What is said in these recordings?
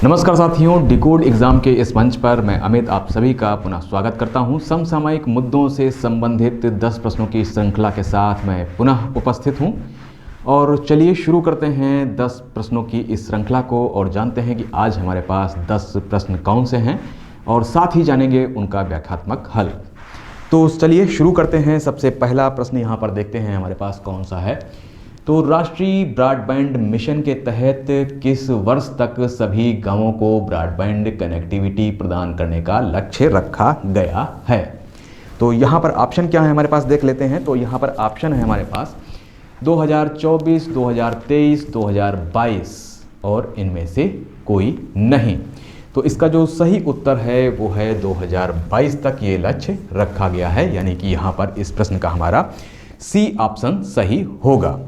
नमस्कार साथियों, decode exam के इस मंच पर मैं अमित आप सभी का पुनः स्वागत करता हूं। समसामयिक मुद्दों से संबंधित 10 प्रश्नों की श्रृंखला के साथ मैं पुनः उपस्थित हूं और चलिए शुरू करते हैं 10 प्रश्नों की इस श्रृंखला को और जानते हैं कि आज हमारे पास 10 प्रश्न कौन से हैं और साथ ही जानेंगे उनका व्याख्यात्मक हल। तो चलिए शुरू करते हैं। सबसे पहला प्रश्न यहाँ पर देखते हैं हमारे पास कौन सा है। तो राष्ट्रीय ब्रॉडबैंड मिशन के तहत किस वर्ष तक सभी गांवों को ब्रॉडबैंड कनेक्टिविटी प्रदान करने का लक्ष्य रखा गया है? तो यहाँ पर ऑप्शन क्या है हमारे पास देख लेते हैं। तो यहाँ पर ऑप्शन है हमारे पास 2024, 2023, 2022 और इनमें से कोई नहीं। तो इसका जो सही उत्तर है वो है 2022 तक ये लक्ष्य रखा गया है, यानी कि यहाँ पर इस प्रश्न का हमारा सी ऑप्शन सही होगा।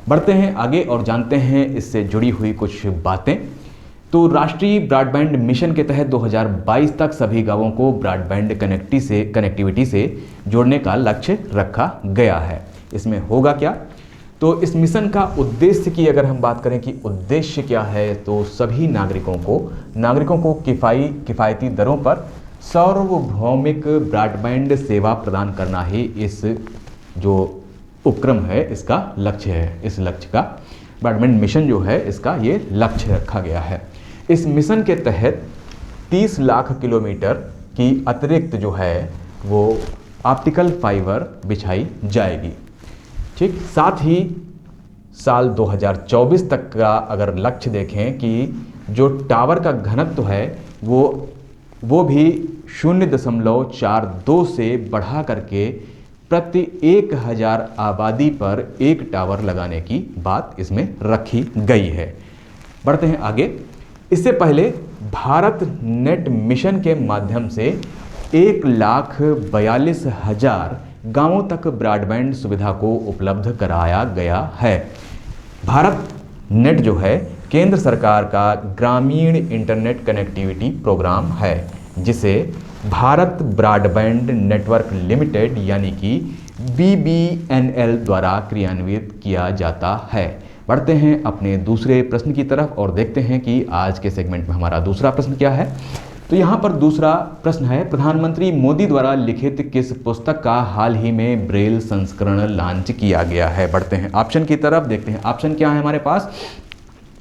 बढ़ते हैं आगे और जानते हैं इससे जुड़ी हुई कुछ बातें। तो राष्ट्रीय ब्रॉडबैंड मिशन के तहत 2022 तक सभी गांवों को ब्रॉडबैंड कनेक्टिविटी से जोड़ने का लक्ष्य रखा गया है। इसमें होगा क्या? तो इस मिशन का उद्देश्य की अगर हम बात करें कि उद्देश्य क्या है, तो सभी नागरिकों को किफ़ायती दरों पर सार्वभौमिक ब्रॉडबैंड सेवा प्रदान करना ही इस जो उपक्रम है इसका लक्ष्य है। इस लक्ष्य का ब्रॉडबैंड मिशन जो है इसका ये लक्ष्य रखा गया है। इस मिशन के तहत 30 लाख किलोमीटर की अतिरिक्त जो है वो ऑप्टिकल फाइबर बिछाई जाएगी। ठीक, साथ ही साल 2024 तक का अगर लक्ष्य देखें कि जो टावर का घनत्व है वो भी 0.42 से बढ़ा करके प्रति 1000 आबादी पर एक टावर लगाने की बात इसमें रखी गई है। बढ़ते हैं आगे। इससे पहले भारत नेट मिशन के माध्यम से 1,42,000 गांवों तक ब्रॉडबैंड सुविधा को उपलब्ध कराया गया है। भारत नेट जो है केंद्र सरकार का ग्रामीण इंटरनेट कनेक्टिविटी प्रोग्राम है, जिसे भारत ब्रॉडबैंड नेटवर्क लिमिटेड यानी कि BBNL द्वारा क्रियान्वित किया जाता है। बढ़ते हैं अपने दूसरे प्रश्न की तरफ और देखते हैं कि आज के सेगमेंट में हमारा दूसरा प्रश्न क्या है। तो यहाँ पर दूसरा प्रश्न है, प्रधानमंत्री मोदी द्वारा लिखित किस पुस्तक का हाल ही में ब्रेल संस्करण लॉन्च किया गया है? बढ़ते हैं ऑप्शन की तरफ, देखते हैं ऑप्शन क्या है हमारे पास।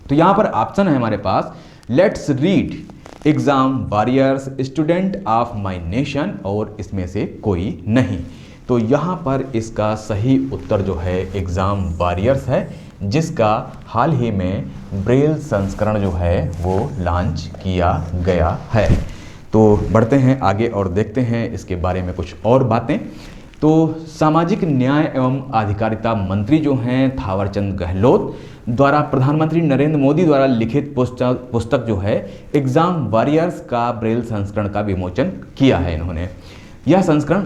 तो यहाँ पर ऑप्शन है हमारे पास let's read, exam warriors, student of my nation और इसमें से कोई नहीं। तो यहाँ पर इसका सही उत्तर जो है एग्जाम वॉरियर्स है, जिसका हाल ही में ब्रेल संस्करण जो है वो लॉन्च किया गया है। तो बढ़ते हैं आगे और देखते हैं इसके बारे में कुछ और बातें। तो सामाजिक न्याय एवं अधिकारिता मंत्री जो हैं थावरचंद गहलोत द्वारा प्रधानमंत्री नरेंद्र मोदी द्वारा लिखित पुस्तक जो है एग्जाम वॉरियर्स का ब्रेल संस्करण का विमोचन किया है इन्होंने। यह संस्करण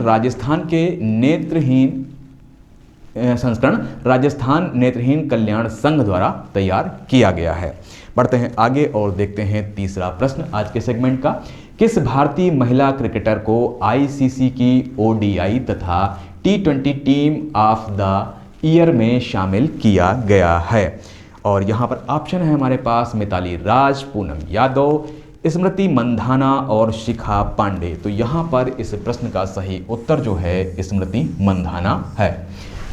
राजस्थान नेत्रहीन कल्याण संघ द्वारा तैयार किया गया है। बढ़ते हैं आगे और देखते हैं तीसरा प्रश्न आज के सेगमेंट का। किस भारतीय महिला क्रिकेटर को ICC की ODI तथा T20 team of the year में शामिल किया गया है? और यहाँ पर ऑप्शन है हमारे पास मिताली राज, पूनम यादव, स्मृति मंधाना और शिखा पांडे। तो यहाँ पर इस प्रश्न का सही उत्तर जो है स्मृति मंधाना है।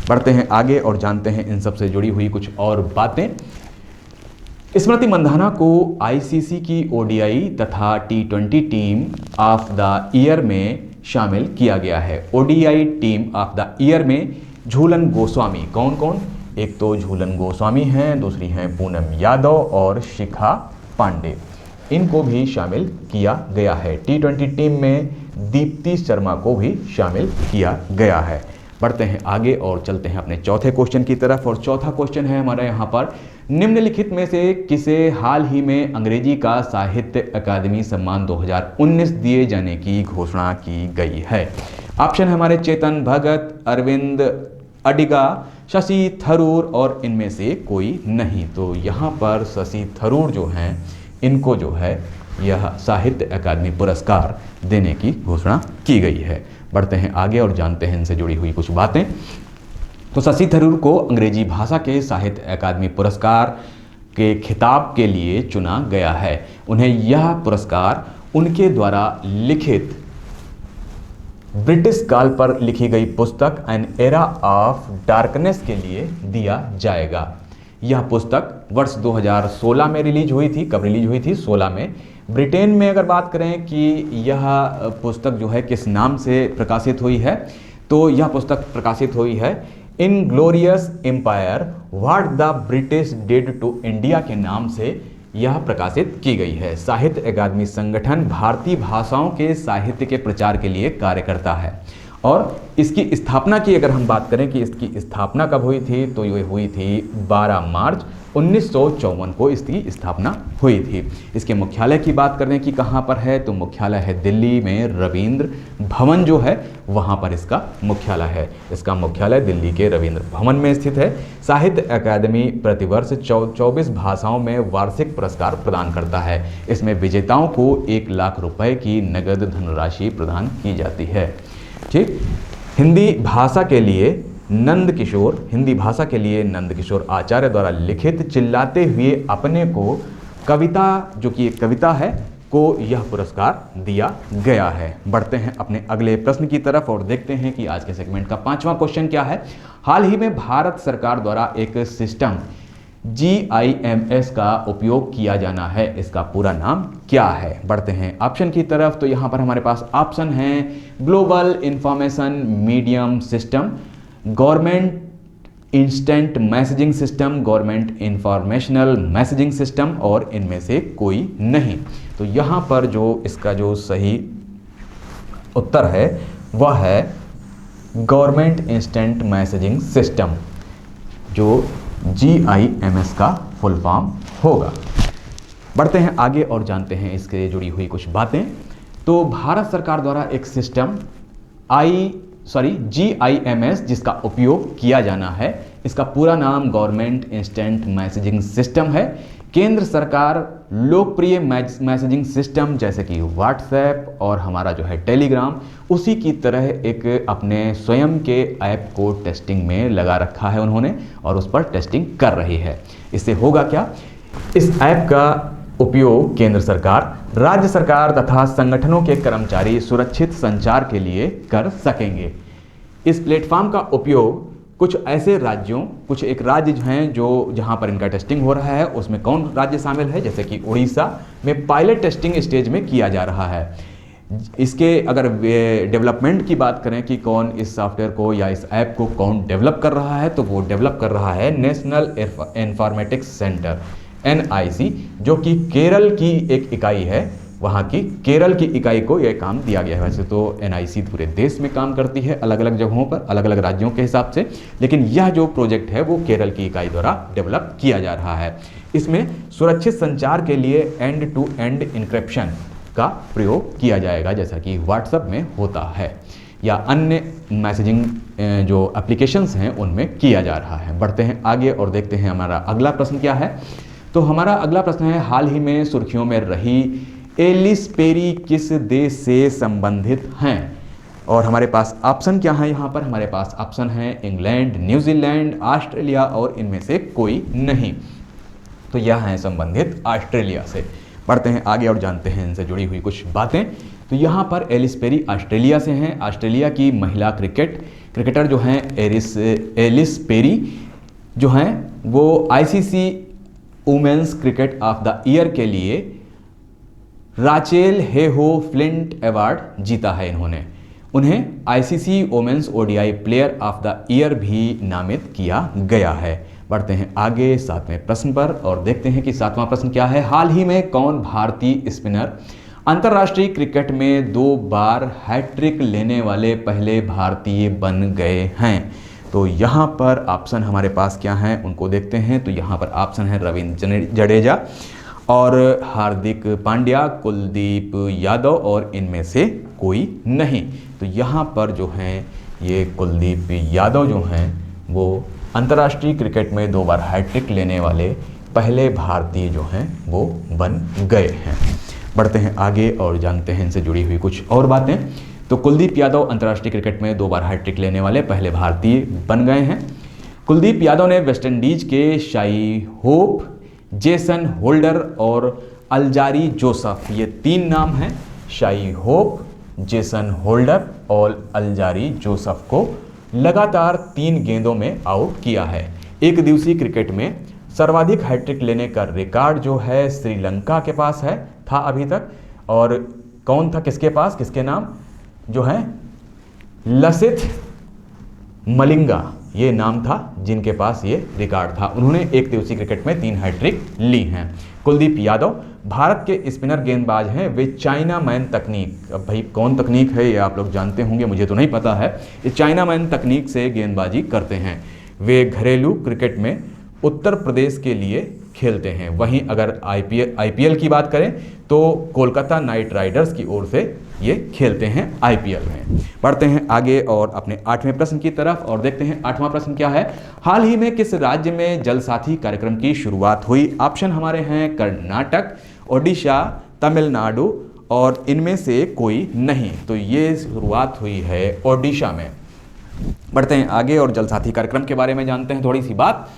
बढ़ते हैं आगे और जानते हैं इन सब से जुड़ी हुई कुछ और बातें। स्मृति मंधाना को ICC की ODI तथा T20 team of the year में शामिल किया गया है। ODI team of the year में झूलन गोस्वामी, कौन कौन? एक तो झूलन गोस्वामी हैं, दूसरी हैं पूनम यादव और शिखा पांडे, इनको भी शामिल किया गया है। T20 टीम में दीप्ति शर्मा को भी शामिल किया गया है। बढ़ते हैं आगे और चलते हैं अपने चौथे क्वेश्चन की तरफ और चौथा क्वेश्चन है हमारा यहाँ पर, निम्नलिखित में से किसे हाल ही में अंग्रेजी का साहित्य अकादमी सम्मान 2019 दिए जाने की घोषणा की गई है? ऑप्शन है हमारे चेतन भगत, अरविंद अडिगा, शशि थरूर और इनमें से कोई नहीं। तो यहाँ पर शशि थरूर जो हैं इनको जो है यह साहित्य अकादमी पुरस्कार देने की घोषणा की गई है। बढ़ते हैं आगे और जानते हैं इनसे जुड़ी हुई कुछ बातें। तो शशि थरूर को अंग्रेजी भाषा के साहित्य अकादमी पुरस्कार के खिताब के लिए चुना गया है। उन्हें यह पुरस्कार उनके द्वारा लिखित ब्रिटिश काल पर लिखी गई पुस्तक एन एरा ऑफ डार्कनेस के लिए दिया जाएगा। यह पुस्तक वर्ष 2016 में रिलीज हुई थी। कब रिलीज हुई थी? 16 में। ब्रिटेन में अगर बात करें कि यह पुस्तक जो है किस नाम से प्रकाशित हुई है, तो यह पुस्तक प्रकाशित हुई है inglorious empire what the British did to India के नाम से यह प्रकाशित की गई है। साहित्य अकादमी संगठन भारतीय भाषाओं के साहित्य के प्रचार के लिए कार्य करता है और इसकी स्थापना की अगर हम बात करें कि इसकी स्थापना कब हुई थी, तो ये हुई थी 12 मार्च 1954 को इसकी स्थापना हुई थी। इसके मुख्यालय की बात करें कि कहाँ पर है, तो मुख्यालय है दिल्ली में रविंद्र भवन जो है वहाँ पर इसका मुख्यालय है। इसका मुख्यालय दिल्ली के रविंद्र भवन में स्थित है। साहित्य अकादमी प्रतिवर्ष 24 भाषाओं में वार्षिक पुरस्कार प्रदान करता है। इसमें विजेताओं को 1 लाख रुपए की नगद धनराशि प्रदान की जाती है। ठीक। हिंदी भाषा के लिए नंद किशोर आचार्य द्वारा लिखित चिल्लाते हुए अपने को कविता, जो कि एक कविता है, को यह पुरस्कार दिया गया है। बढ़ते हैं अपने अगले प्रश्न की तरफ और देखते हैं कि आज के सेगमेंट का 5वां क्वेश्चन क्या है। हाल ही में भारत सरकार द्वारा एक सिस्टम GIMS का उपयोग किया जाना है, इसका पूरा नाम क्या है? बढ़ते हैं ऑप्शन की तरफ। तो यहाँ पर हमारे पास ऑप्शन है global information medium system, government instant messaging system, government informational messaging system और इनमें से कोई नहीं। तो यहाँ पर जो इसका जो सही उत्तर है वह है गवर्नमेंट इंस्टेंट मैसेजिंग सिस्टम, जो GIMS का फुल फॉर्म होगा। बढ़ते हैं आगे और जानते हैं इसके जुड़ी हुई कुछ बातें। तो भारत सरकार द्वारा एक सिस्टम GIMS जिसका उपयोग किया जाना है, इसका पूरा नाम गवर्नमेंट इंस्टेंट मैसेजिंग सिस्टम है। केंद्र सरकार लोकप्रिय मैसेजिंग सिस्टम जैसे कि व्हाट्सएप और हमारा जो है टेलीग्राम, उसी की तरह एक अपने स्वयं के ऐप को टेस्टिंग में लगा रखा है उन्होंने और उस पर टेस्टिंग कर रही है। इससे होगा क्या? इस ऐप का उपयोग केंद्र सरकार, राज्य सरकार तथा संगठनों के कर्मचारी सुरक्षित संचार के लिए कर सकेंगे। इस प्लेटफॉर्म का उपयोग कुछ ऐसे राज्यों, कुछ एक राज्य हैं जो जहां पर इनका टेस्टिंग हो रहा है, उसमें कौन राज्य शामिल है, जैसे कि उड़ीसा में पायलट टेस्टिंग स्टेज में किया जा रहा है। इसके अगर डेवलपमेंट की बात करें कि कौन इस सॉफ्टवेयर को या इस ऐप को कौन डेवलप कर रहा है, तो वो डेवलप कर रहा है नेशनल इन्फॉर्मेटिक्स सेंटर NIC, जो कि केरल की एक इकाई है। वहाँ की केरल की इकाई को यह काम दिया गया है। वैसे तो NIC पूरे देश में काम करती है अलग अलग जगहों पर, अलग अलग राज्यों के हिसाब से, लेकिन यह जो प्रोजेक्ट है वो केरल की इकाई द्वारा डेवलप किया जा रहा है। इसमें सुरक्षित संचार के लिए एंड टू एंड इंक्रिप्शन का प्रयोग किया जाएगा, जैसा कि व्हाट्सएप में होता है या अन्य मैसेजिंग जो एप्लीकेशंस हैं उनमें किया जा रहा है। बढ़ते हैं आगे और देखते हैं हमारा अगला प्रश्न क्या है। तो हमारा अगला प्रश्न है, हाल ही में सुर्खियों में रही एलिस पेरी किस देश से संबंधित हैं? और हमारे पास ऑप्शन क्या है? यहाँ पर हमारे पास ऑप्शन है इंग्लैंड, न्यूजीलैंड, ऑस्ट्रेलिया और इनमें से कोई नहीं। तो यह है संबंधित ऑस्ट्रेलिया से। बढ़ते हैं आगे और जानते हैं इनसे जुड़ी हुई कुछ बातें। तो यहाँ पर एलिस पेरी ऑस्ट्रेलिया से हैं। ऑस्ट्रेलिया की महिला क्रिकेटर जो हैं एलिस पेरी जो हैं वो ICC women's cricket of the year के लिए राचेल हेहो फ्लिंट अवार्ड जीता है इन्होंने। उन्हें ICC women's ODI player of the year भी नामित किया गया है। बढ़ते हैं आगे 7वें प्रश्न पर और देखते हैं कि 7वां प्रश्न क्या है। हाल ही में कौन भारतीय स्पिनर अंतर्राष्ट्रीय क्रिकेट में 2 बार हैट्रिक लेने वाले पहले भारतीय बन गए हैं? तो यहाँ पर ऑप्शन हमारे पास क्या हैं उनको देखते हैं। तो यहाँ पर ऑप्शन है रविंद्र जडेजा और हार्दिक पांड्या, कुलदीप यादव और इनमें से कोई नहीं। तो यहाँ पर जो हैं ये कुलदीप यादव जो हैं वो अंतर्राष्ट्रीय क्रिकेट में 2 बार हैट्रिक लेने वाले पहले भारतीय जो हैं वो बन गए हैं। बढ़ते हैं आगे और जानते हैं इनसे जुड़ी हुई कुछ और बातें। तो कुलदीप यादव अंतर्राष्ट्रीय क्रिकेट में 2 बार हैट्रिक लेने वाले पहले भारतीय बन गए हैं। कुलदीप यादव ने वेस्टइंडीज के शाई होप जेसन होल्डर और अल्जारी जोसेफ, ये 3 नाम हैं। शाई होप, जेसन होल्डर और अल्जारी जोसेफ को लगातार 3 गेंदों में आउट किया है। एक दिवसीय क्रिकेट में सर्वाधिक हैट्रिक लेने का रिकॉर्ड जो है श्रीलंका के पास था अभी तक। और कौन था, किसके नाम जो है, लसिथ मलिंगा, ये नाम था जिनके पास ये रिकॉर्ड था। उन्होंने एक दिवसीय क्रिकेट में 3 हैट्रिक ली हैं। कुलदीप यादव भारत के स्पिनर गेंदबाज हैं, वे चाइना मैन तकनीक, अब भाई कौन तकनीक है ये आप लोग जानते होंगे, मुझे तो नहीं पता है। ये चाइना मैन तकनीक से गेंदबाजी करते हैं। वे घरेलू क्रिकेट में उत्तर प्रदेश के लिए खेलते हैं। वहीं अगर आईपीएल की बात करें तो कोलकाता नाइट राइडर्स की ओर से ये खेलते हैं आईपीएल में। बढ़ते हैं आगे और अपने 8वें प्रश्न की तरफ और देखते हैं 8वां प्रश्न क्या है। हाल ही में किस राज्य में जल साथी कार्यक्रम की शुरुआत हुई? ऑप्शन हमारे हैं कर्नाटक, ओडिशा, तमिलनाडु और इनमें से कोई नहीं। तो ये शुरुआत हुई है ओडिशा में। बढ़ते हैं आगे और जल साथी कार्यक्रम के बारे में जानते हैं थोड़ी सी बात।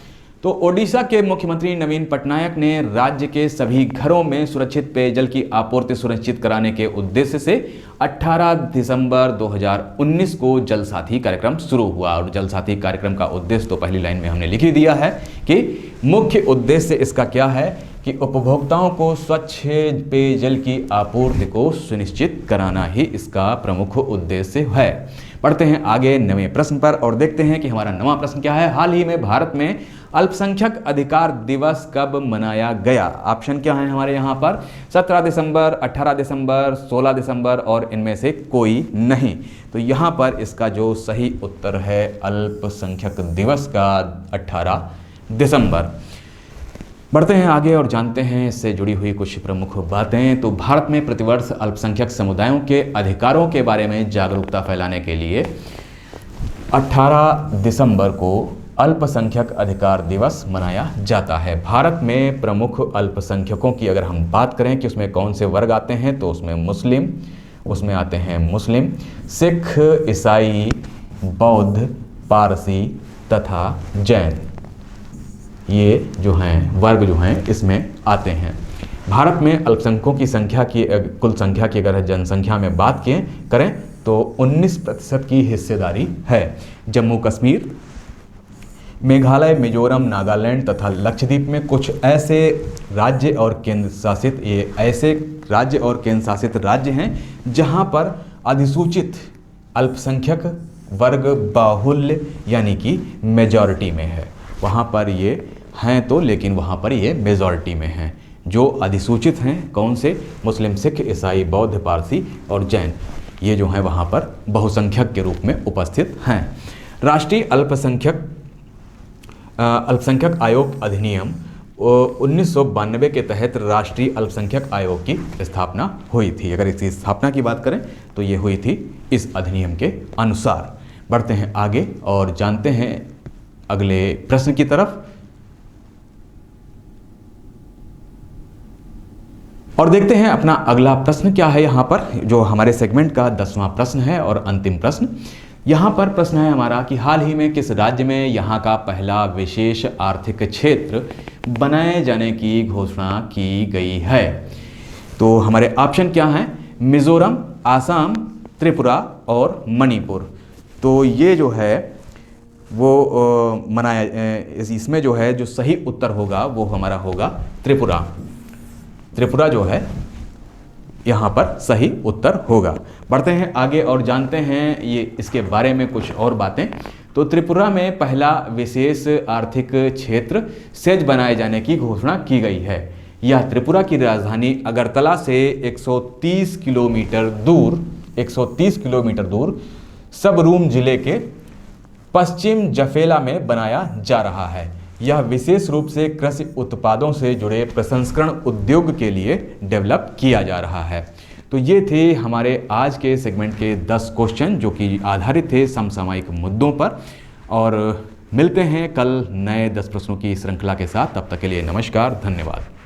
तो ओडिशा के मुख्यमंत्री नवीन पटनायक ने राज्य के सभी घरों में सुरक्षित पेयजल की आपूर्ति सुनिश्चित कराने के उद्देश्य से 18 दिसंबर 2019 को जल साथी कार्यक्रम शुरू हुआ। और जल साथी कार्यक्रम का उद्देश्य तो पहली लाइन में हमने लिख ही दिया है कि मुख्य उद्देश्य इसका क्या है कि उपभोक्ताओं को स्वच्छ पेयजल की आपूर्ति को सुनिश्चित कराना ही इसका प्रमुख उद्देश्य है। बढ़ते हैं आगे 9वें प्रश्न पर और देखते हैं कि हमारा 9वां प्रश्न क्या है। हाल ही में भारत में अल्पसंख्यक अधिकार दिवस कब मनाया गया? ऑप्शन क्या है हमारे यहाँ पर? 17 दिसंबर, 18 दिसंबर, 16 दिसंबर और इनमें से कोई नहीं। तो यहाँ पर इसका जो सही उत्तर है अल्पसंख्यक दिवस का 18 दिसंबर। बढ़ते हैं आगे और जानते हैं इससे जुड़ी हुई कुछ प्रमुख बातें। तो भारत में प्रतिवर्ष अल्पसंख्यक समुदायों के अधिकारों के बारे में जागरूकता फैलाने के लिए 18 दिसंबर को अल्पसंख्यक अधिकार दिवस मनाया जाता है। भारत में प्रमुख अल्पसंख्यकों की अगर हम बात करें कि उसमें कौन से वर्ग आते हैं तो उसमें आते हैं मुस्लिम, सिख, ईसाई, बौद्ध, पारसी तथा जैन। ये जो हैं वर्ग जो हैं इसमें आते हैं। भारत में अल्पसंख्यकों की संख्या की कुल संख्या की अगर जनसंख्या में बात करें तो 19% की हिस्सेदारी है। जम्मू कश्मीर, मेघालय, मिजोरम, नागालैंड तथा लक्षद्वीप में कुछ ऐसे राज्य और केंद्र शासित राज्य हैं जहां पर अधिसूचित अल्पसंख्यक वर्ग बाहुल्य यानी कि मेजॉरिटी में है। वहाँ पर ये हैं तो लेकिन वहाँ पर ये मेजॉरिटी में हैं। जो अधिसूचित हैं कौन से? मुस्लिम, सिख, ईसाई, बौद्ध, पारसी और जैन, ये जो हैं वहाँ पर बहुसंख्यक के रूप में उपस्थित हैं। राष्ट्रीय अल्पसंख्यक आयोग अधिनियम 1992 के तहत राष्ट्रीय अल्पसंख्यक आयोग की स्थापना हुई थी। अगर इसकी स्थापना की बात करें तो ये हुई थी इस अधिनियम के अनुसार। बढ़ते हैं आगे और जानते हैं अगले प्रश्न की तरफ और देखते हैं अपना अगला प्रश्न क्या है यहाँ पर, जो हमारे सेगमेंट का 10वां प्रश्न है और अंतिम प्रश्न। यहाँ पर प्रश्न है हमारा कि हाल ही में किस राज्य में यहाँ का पहला विशेष आर्थिक क्षेत्र बनाए जाने की घोषणा की गई है? तो हमारे ऑप्शन क्या हैं? मिजोरम, आसाम, त्रिपुरा और मणिपुर। तो ये जो है वो इसमें जो है जो सही उत्तर होगा वो हमारा होगा त्रिपुरा जो है यहाँ पर सही उत्तर होगा। बढ़ते हैं आगे और जानते हैं ये इसके बारे में कुछ और बातें। तो त्रिपुरा में पहला विशेष आर्थिक क्षेत्र सेज बनाए जाने की घोषणा की गई है। यह त्रिपुरा की राजधानी अगरतला से 130 किलोमीटर दूर सबरूम जिले के पश्चिम जफेला में बनाया जा रहा है। यह विशेष रूप से कृषि उत्पादों से जुड़े प्रसंस्करण उद्योग के लिए डेवलप किया जा रहा है। तो ये थे हमारे आज के सेगमेंट के 10 क्वेश्चन जो कि आधारित थे समसामयिक मुद्दों पर। और मिलते हैं कल नए 10 प्रश्नों की श्रृंखला के साथ। तब तक के लिए नमस्कार, धन्यवाद।